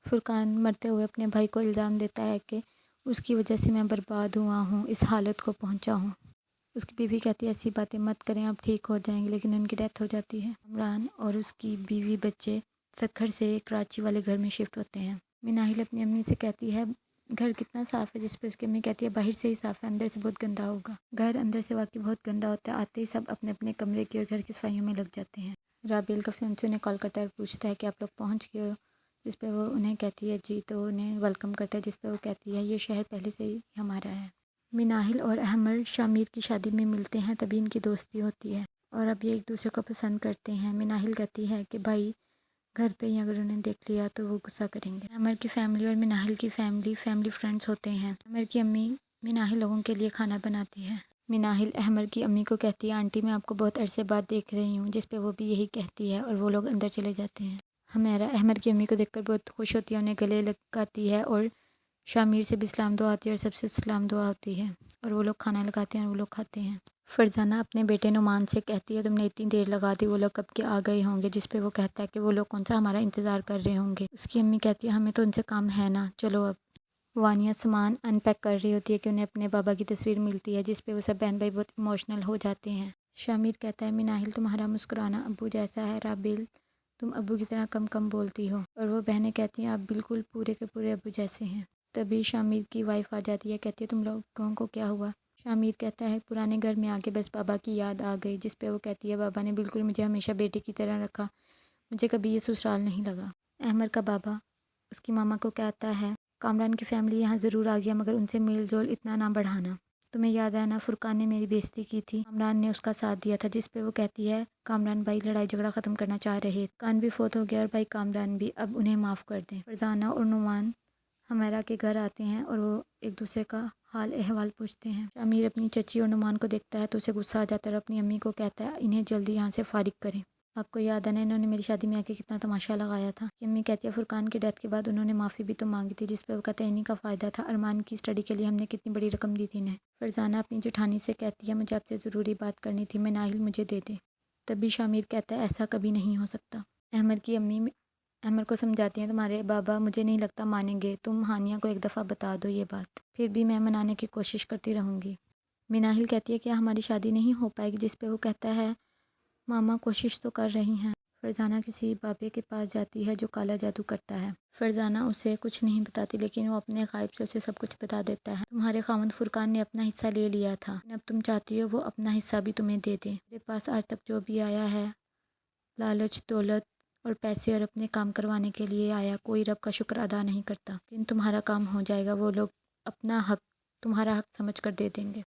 فرقان مرتے ہوئے اپنے بھائی کو الزام دیتا ہے کہ اس کی وجہ سے میں برباد ہوا ہوں، اس حالت کو پہنچا ہوں۔ اس کی بیوی کہتی ہے ایسی باتیں مت کریں، آپ ٹھیک ہو جائیں گے، لیکن ان کی ڈیتھ ہو جاتی ہے۔ عمران اور اس کی بیوی بچے سکھر سے کراچی والے گھر میں شفٹ ہوتے ہیں۔ مناہل اپنی امی سے کہتی ہے گھر کتنا صاف ہے، جس پہ اس کی امی کہتی ہے باہر سے ہی صاف ہے، اندر سے بہت گندا ہوگا۔ گھر اندر سے واقعی بہت گندا ہوتا ہے، آتے ہی سب اپنے اپنے کمرے کی اور گھر کی صفائیوں میں لگ جاتے ہیں۔ رابیل کا فیونسے انہیں کال کرتا ہے اور پوچھتا ہے کہ آپ لوگ پہنچ گئے ہو، جس پہ وہ انہیں کہتی ہے جی، تو انہیں ویلکم کرتا ہے، جس پہ وہ کہتی ہے یہ شہر پہلے سے ہی ہمارا ہے۔ مناہل اور احمر شامیر کی شادی میں ملتے ہیں، تبھی ان کی دوستی ہوتی ہے اور اب یہ ایک دوسرے کو پسند کرتے ہیں۔ مناہل کہتی ہے کہ بھائی گھر پہ ہی اگر انہیں دیکھ لیا تو وہ غصہ کریں گے۔ احمر کی فیملی اور مناہل کی فیملی فرینڈز ہوتے ہیں۔ احمر کی امی مناہل لوگوں کے لیے کھانا بناتی ہے۔ مناہل احمر کی امی کو کہتی ہے آنٹی میں آپ کو بہت عرصے بعد دیکھ رہی ہوں، جس پہ وہ بھی یہی کہتی ہے اور وہ لوگ اندر چلے جاتے ہیں۔ ہمیرا احمر کی امی کو دیکھ کر بہت خوش ہوتی ہے، انہیں گلے لگاتی ہے اور شامیر سے بھی سلام دعا آتی ہے اور سب سے سلام دعا ہوتی ہے اور وہ لوگ کھانا لگاتے ہیں اور وہ لوگ کھاتے ہیں۔ فرزانہ اپنے بیٹے نعمان سے کہتی ہے تم نے اتنی دیر لگا دی، وہ لوگ کب کے آ گئے ہوں گے، جس پہ وہ کہتا ہے کہ وہ لوگ کون سا ہمارا انتظار کر رہے ہوں گے۔ اس کی امی کہتی ہے ہمیں تو ان سے کام ہے نا، چلو اب۔ وانیہ سامان ان پیک کر رہی ہوتی ہے کہ انہیں اپنے بابا کی تصویر ملتی ہے، جس پہ وہ سب بہن بھائی بہت ایموشنل ہو جاتے ہیں۔ شامیر کہتا ہے مناہل تمہارا مسکرانا ابو جیسا ہے، رابیل تم ابو کی طرح کم کم بولتی ہو، اور وہ بہنیں کہتی ہیں آپ بالکل پورے کے پورے ابو جیسے ہیں۔ تبھی شامیر کی وائف آ جاتی ہے، کہتی ہے تم لوگوں کو کیا ہوا؟ شامیر کہتا ہے پرانے گھر میں آگے بس بابا کی یاد آ گئی، جس پہ وہ کہتی ہے بابا نے بالکل مجھے ہمیشہ بیٹے کی طرح رکھا، مجھے کبھی یہ سسرال نہیں لگا۔ احمر کا بابا اس کی ماما کو کہتا ہے کامران کی فیملی یہاں ضرور آ گیا، مگر ان سے میل جول اتنا نہ بڑھانا، تمہیں یاد ہے نا فرقان نے میری بےزتی کی تھی، کامران نے اس کا ساتھ دیا تھا، جس پہ وہ کہتی ہے کامران بھائی لڑائی جھگڑا ختم کرنا چاہ رہے، کان بھی فوت ہو گیا اور بھائی کامران بھی، اب انہیں معاف کر دیں۔ فرزانہ اور نعمان ہمیرا کے گھر آتے ہیں اور وہ ایک دوسرے کا حال احوال پوچھتے ہیں۔ شامیر اپنی چچی اور نعمان کو دیکھتا ہے تو اسے غصہ آ جاتا ہے اور اپنی امی کو کہتا ہے انہیں جلدی یہاں سے فارغ کریں۔ آپ کو یاد ہے نا انہوں نے میری شادی میں آ کے کتنا تماشا لگایا تھا؟ امی کہتی ہے فرقان کی ڈیتھ کے بعد انہوں نے معافی بھی تو مانگی تھی، جس پہ وہ کہتے ہیں انہیں کا فائدہ تھا، ارمان کی اسٹڈی کے لیے ہم نے کتنی بڑی رقم دی تھی انہیں۔ فرزانہ اپنی جٹھانی سے کہتی ہے مجھے آپ سے ضروری بات کرنی تھی، مناہل مجھے دے دے۔ تبھی شامیر کہتا ہے ایسا کبھی نہیں ہو سکتا۔ احمر کی امی احمر کو سمجھاتی ہیں تمہارے بابا مجھے نہیں لگتا مانیں گے، تم ہانیہ کو ایک دفعہ بتا دو یہ بات، پھر بھی میں منانے کی کوشش کرتی رہوں گی۔ مناہل کہتی ہے کیا ہماری شادی نہیں ہو پائے گی، جس پہ وہ کہتا ہے ماما کوشش تو کر رہی ہیں۔ فرزانہ کسی بابے کے پاس جاتی ہے جو کالا جادو کرتا ہے۔ فرزانہ اسے کچھ نہیں بتاتی، لیکن وہ اپنے غائب سے اسے سب کچھ بتا دیتا ہے۔ تمہارے خاوند فرقان نے اپنا حصہ لے لیا تھا، اب تم چاہتی ہو وہ اپنا حصہ بھی تمہیں دے دے۔ میرے پاس آج تک جو بھی آیا ہے لالچ، دولت اور پیسے اور اپنے کام کروانے کے لیے آیا، کوئی رب کا شکر ادا نہیں کرتا، لیکن تمہارا کام ہو جائے گا، وہ لوگ اپنا حق تمہارا حق سمجھ کر دے دیں گے۔